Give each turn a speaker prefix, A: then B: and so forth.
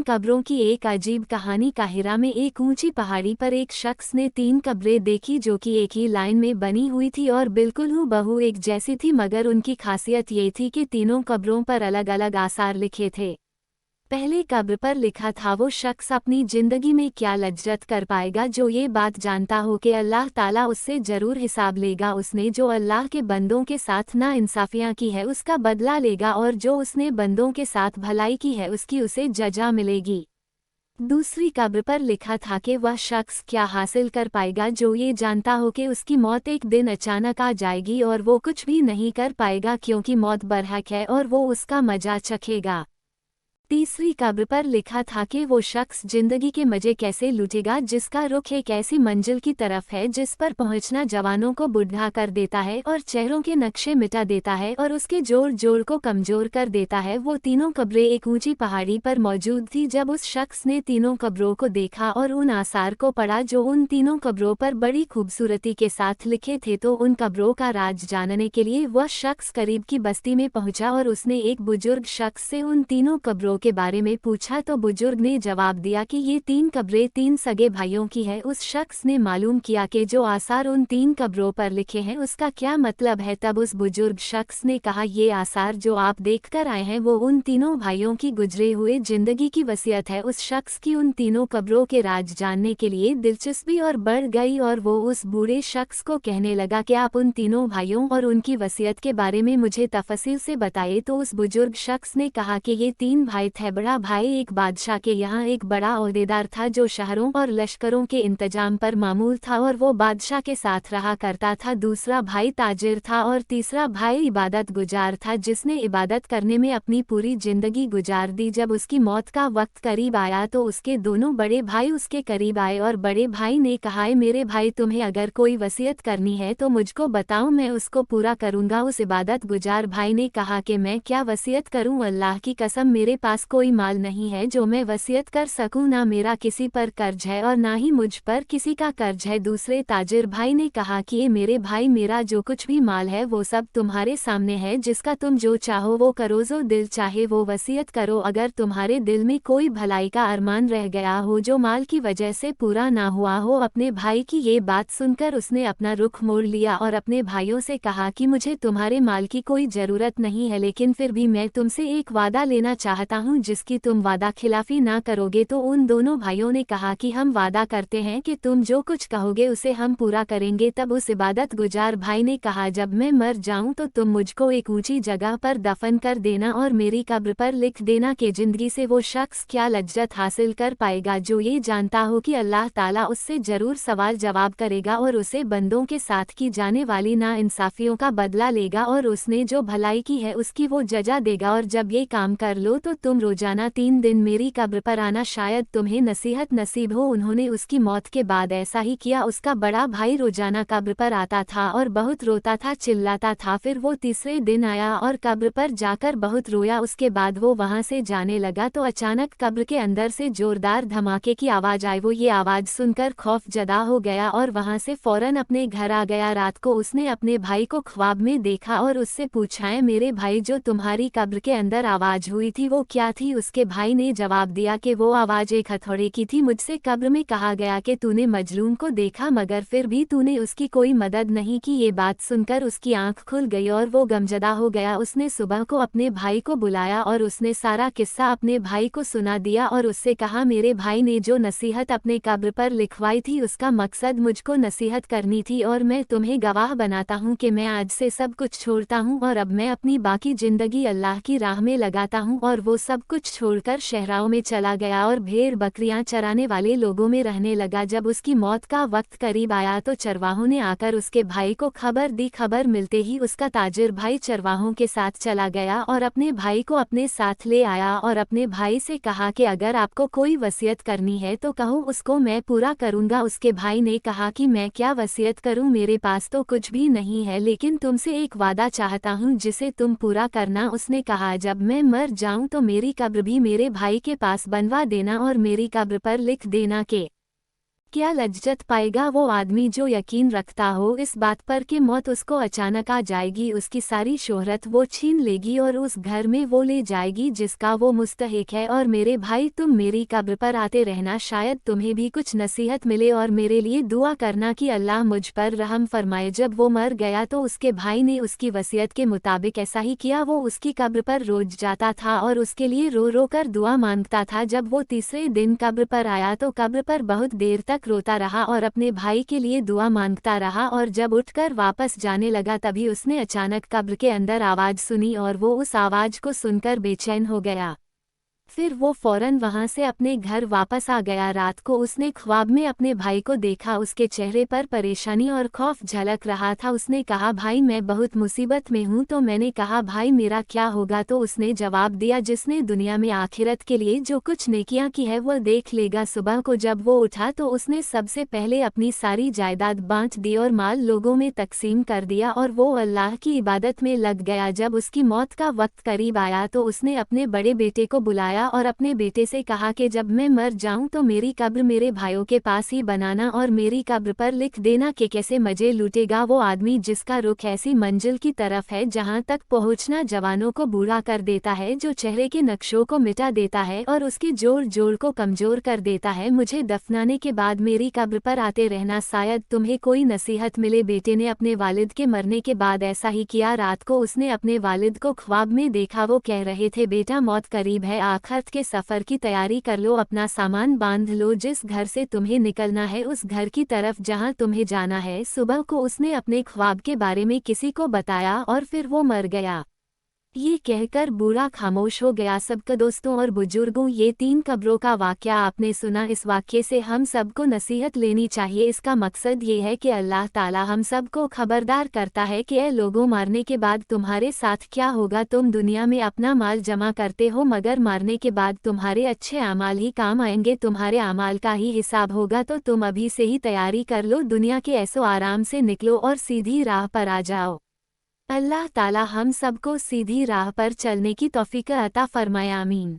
A: कब्रों की एक अजीब कहानी। काहिरा में एक ऊंची पहाड़ी पर एक शख्स ने 3 कब्रें देखी जो कि एक ही लाइन में बनी हुई थी और बिल्कुल हूबहू एक जैसी थी, मगर उनकी खासियत ये थी कि तीनों कब्रों पर अलग अलग आसार लिखे थे। पहले कब्र पर लिखा था वो शख्स अपनी जिंदगी में क्या लज्जत कर पाएगा, जो ये बात जानता हो कि अल्लाह ताला उससे जरूर हिसाब लेगा। उसने जो अल्लाह के बंदों के साथ नाइंसाफियां की है उसका बदला लेगा, और जो उसने बंदों के साथ भलाई की है उसकी उसे जजा मिलेगी। दूसरी कब्र पर लिखा था कि वह शख्स क्या हासिल कर पाएगा, जो ये जानता हो कि उसकी मौत एक दिन अचानक आ जाएगी और वो कुछ भी नहीं कर पाएगा क्योंकि मौत बरहक है और वो उसका मजा चखेगा। तीसरी कब्र पर लिखा था कि वो शख्स जिंदगी के मजे कैसे लूटेगा, जिसका रुख एक ऐसी मंजिल की तरफ है जिस पर पहुंचना जवानों को बुढ़ा कर देता है और चेहरों के नक्शे मिटा देता है और उसके जोड़ जोड़ को कमजोर कर देता है। वो तीनों कब्रें एक ऊंची पहाड़ी पर मौजूद थी। जब उस शख्स ने तीनों कब्रों को देखा और उन आसार को पढ़ा जो उन तीनों कब्रों पर बड़ी खूबसूरती के साथ लिखे थे, तो उन कब्रों का राज जानने के लिए वह शख्स करीब की बस्ती में पहुंचा और उसने एक बुजुर्ग शख्स से उन तीनों कब्रों के बारे में पूछा, तो बुजुर्ग ने जवाब दिया कि ये 3 कब्रें 3 सगे भाइयों की है। उस शख्स ने मालूम किया कि जो आसार उन 3 कब्रों पर लिखे हैं उसका क्या मतलब है। तब उस बुजुर्ग शख्स ने कहा, ये आसार जो आप देखकर आए हैं वो उन तीनों भाइयों की गुजरे हुए जिंदगी की वसीयत है। उस शख्स की उन तीनों कब्रों के राज जानने के लिए दिलचस्पी और बढ़ गई और वो उस बूढ़े शख्स को कहने लगा कि आप उन तीनों भाइयों और उनकी वसीयत के बारे में मुझे तफसील से बताइए। तो उस बुजुर्ग शख्स ने कहा कि ये 3 भाई थे। बड़ा भाई एक बादशाह के यहाँ एक बड़ा ओहदेदार था जो शहरों और लश्करों के इंतजाम पर मामूल था और वो बादशाह के साथ रहा करता था। दूसरा भाई ताजिर था और तीसरा भाई इबादत गुजार था जिसने इबादत करने में अपनी पूरी जिंदगी गुजार दी। जब उसकी मौत का वक्त करीब आया तो उसके दोनों बड़े भाई उसके करीब आए और बड़े भाई ने कहा, मेरे भाई तुम्हें अगर कोई वसीयत करनी है तो मुझको बताओ, मैं उसको पूरा करूंगा। उस इबादत गुजार भाई ने कहा कि मैं क्या वसीयत करूं, अल्लाह की कसम मेरे पास कोई माल नहीं है जो मैं वसीयत कर सकूं, ना मेरा किसी पर कर्ज है और ना ही मुझ पर किसी का कर्ज है। दूसरे ताजिर भाई ने कहा कि ये मेरे भाई, मेरा जो कुछ भी माल है वो सब तुम्हारे सामने है, जिसका तुम जो चाहो वो करो, जो दिल चाहे वो वसीयत करो। अगर तुम्हारे दिल में कोई भलाई का अरमान रह गया हो जो माल की वजह से पूरा ना हुआ हो। अपने भाई की ये बात सुनकर उसने अपना रुख मोड़ लिया और अपने भाइयों से कहा कि मुझे तुम्हारे माल की कोई जरूरत नहीं है, लेकिन फिर भी मैं तुमसे एक वादा लेना चाहता हूँ जिसकी तुम वादा खिलाफी ना करोगे। तो उन दोनों भाइयों ने कहा कि हम वादा करते हैं कि तुम जो कुछ कहोगे उसे हम पूरा करेंगे। तब उस इबादत गुजार भाई ने कहा, जब मैं मर जाऊं तो तुम मुझको एक ऊंची जगह पर दफन कर देना और मेरी कब्र पर लिख देना कि जिंदगी से वो शख्स क्या लज्जत हासिल कर पाएगा जो ये जानता हो कि अल्लाह ताला उससे जरूर सवाल जवाब करेगा और उसे बंदों के साथ की जाने वाली नाइंसाफियों का बदला लेगा और उसने जो भलाई की है उसकी वो जजा देगा। और जब ये काम कर लो तो तुम रोजाना 3 दिन मेरी कब्र पर आना, शायद तुम्हें नसीहत नसीब हो। उन्होंने उसकी मौत के बाद ऐसा ही किया। उसका बड़ा भाई रोजाना कब्र पर आता था और बहुत रोता था, चिल्लाता था। फिर वो तीसरे दिन आया और कब्र पर जाकर बहुत रोया। उसके बाद वो वहां से जाने लगा तो अचानक कब्र के अंदर से जोरदार धमाके की आवाज आई। वो ये आवाज सुनकर खौफ जदा हो गया और वहां से फौरन अपने घर आ गया। रात को उसने अपने भाई को ख्वाब में देखा और उससे पूछा, है मेरे भाई, जो तुम्हारी कब्र के अंदर आवाज हुई थी वो क्या थी? उसके भाई ने जवाब दिया कि वो आवाज एक हथौड़े की थी। मुझसे कब्र में कहा गया कि तूने मजलूम को देखा मगर फिर भी तूने उसकी कोई मदद नहीं की। ये बात सुनकर उसकी आंख खुल गई और वो गमजदा हो गया। उसने सुबह को अपने भाई को बुलाया और उसने सारा किस्सा अपने भाई को सुना दिया और उससे कहा, मेरे भाई ने जो नसीहत अपने कब्र पर लिखवाई थी उसका मकसद मुझको नसीहत करनी थी और मैं तुम्हें गवाह बनाता हूँ कि मैं आज से सब कुछ छोड़ता हूँ और अब मैं अपनी बाकी जिंदगी अल्लाह की राह में लगाता हूँ। और वो सब कुछ छोड़कर शहराओं में चला गया और भेड़ बकरियां चराने वाले लोगों में रहने लगा। जब उसकी मौत का वक्त करीब आया तो चरवाहों ने आकर उसके भाई को खबर दी। खबर मिलते ही उसका ताजिर भाई चरवाहों के साथ चला गया और अपने भाई को अपने साथ ले आया और अपने भाई से कहा कि अगर आपको कोई वसीयत करनी है तो कहो, उसको मैं पूरा करूंगा। उसके भाई ने कहा कि मैं क्या वसीयत करूं, मेरे पास तो कुछ भी नहीं है, लेकिन तुमसे एक वादा चाहता हूं जिसे तुम पूरा करना। उसने कहा, जब मैं मर जाऊं तो मेरी कब्र भी मेरे भाई के पास बनवा देना और मेरी कब्र पर लिख देना कि क्या लज्जत पाएगा वो आदमी जो यकीन रखता हो इस बात पर कि मौत उसको अचानक आ जाएगी, उसकी सारी शोहरत वो छीन लेगी और उस घर में वो ले जाएगी जिसका वो मुस्तहिक है। और मेरे भाई, तुम मेरी कब्र पर आते रहना, शायद तुम्हें भी कुछ नसीहत मिले, और मेरे लिए दुआ करना कि अल्लाह मुझ पर रहम फरमाए। जब वो मर गया तो उसके भाई ने उसकी वसीयत के मुताबिक ऐसा ही किया। वो उसकी कब्र पर रोज जाता था और उसके लिए रो रो कर दुआ मांगता था। जब वो तीसरे दिन कब्र पर आया तो कब्र पर बहुत देर तक रोता रहा और अपने भाई के लिए दुआ मांगता रहा, और जब उठकर वापस जाने लगा तभी उसने अचानक कब्र के अंदर आवाज सुनी और वो उस आवाज को सुनकर बेचैन हो गया। फिर वो फौरन वहां से अपने घर वापस आ गया। रात को उसने ख्वाब में अपने भाई को देखा, उसके चेहरे पर परेशानी और खौफ झलक रहा था। उसने कहा, भाई मैं बहुत मुसीबत में हूँ। तो मैंने कहा, भाई मेरा क्या होगा? तो उसने जवाब दिया, जिसने दुनिया में आखिरत के लिए जो कुछ नेकियां की है वो देख लेगा। सुबह को जब वो उठा तो उसने सबसे पहले अपनी सारी जायदाद बांट दी और माल लोगों में तकसीम कर दिया और वो अल्लाह की इबादत में लग गया। जब उसकी मौत का वक्त करीब आया तो उसने अपने बड़े बेटे को बुलाया और अपने बेटे से कहा कि जब मैं मर जाऊं तो मेरी कब्र मेरे भाइयों के पास ही बनाना और मेरी कब्र पर लिख देना कि कैसे मजे लूटेगा वो आदमी जिसका रुख ऐसी मंजिल की तरफ है जहां तक पहुंचना जवानों को बूढ़ा कर देता है, जो चेहरे के नक्शों को मिटा देता है और उसके जोड़ जोड़ को कमजोर कर देता है। मुझे दफनाने के बाद मेरी कब्र पर आते रहना, शायद तुम्हें कोई नसीहत मिले। बेटे ने अपने वालिद के मरने के बाद ऐसा ही किया। रात को उसने अपने वालिद को ख्वाब में देखा। वो कह रहे थे, बेटा मौत करीब है, आखिरत के सफर की तैयारी कर लो, अपना सामान बांध लो, जिस घर से तुम्हें निकलना है उस घर की तरफ जहां तुम्हें जाना है। सुबह को उसने अपने ख्वाब के बारे में किसी को बताया और फिर वो मर गया। ये कहकर बूढ़ा खामोश हो गया। सबका दोस्तों और बुजुर्गों, ये 3 कब्रों का वाकया आपने सुना। इस वाक्य से हम सबको नसीहत लेनी चाहिए। इसका मकसद ये है कि अल्लाह ताला हम सबको खबरदार करता है कि ए लोगों, मारने के बाद तुम्हारे साथ क्या होगा। तुम दुनिया में अपना माल जमा करते हो, मगर मारने के बाद तुम्हारे अच्छे अमाल ही काम आएंगे, तुम्हारे अमाल का ही हिसाब होगा। तो तुम अभी से ही तैयारी कर लो, दुनिया के ऐसो आराम से निकलो और सीधी राह पर आ जाओ। अल्लाह ताला हम सबको सीधी राह पर चलने की तौफीक अता फरमाए, आमीन।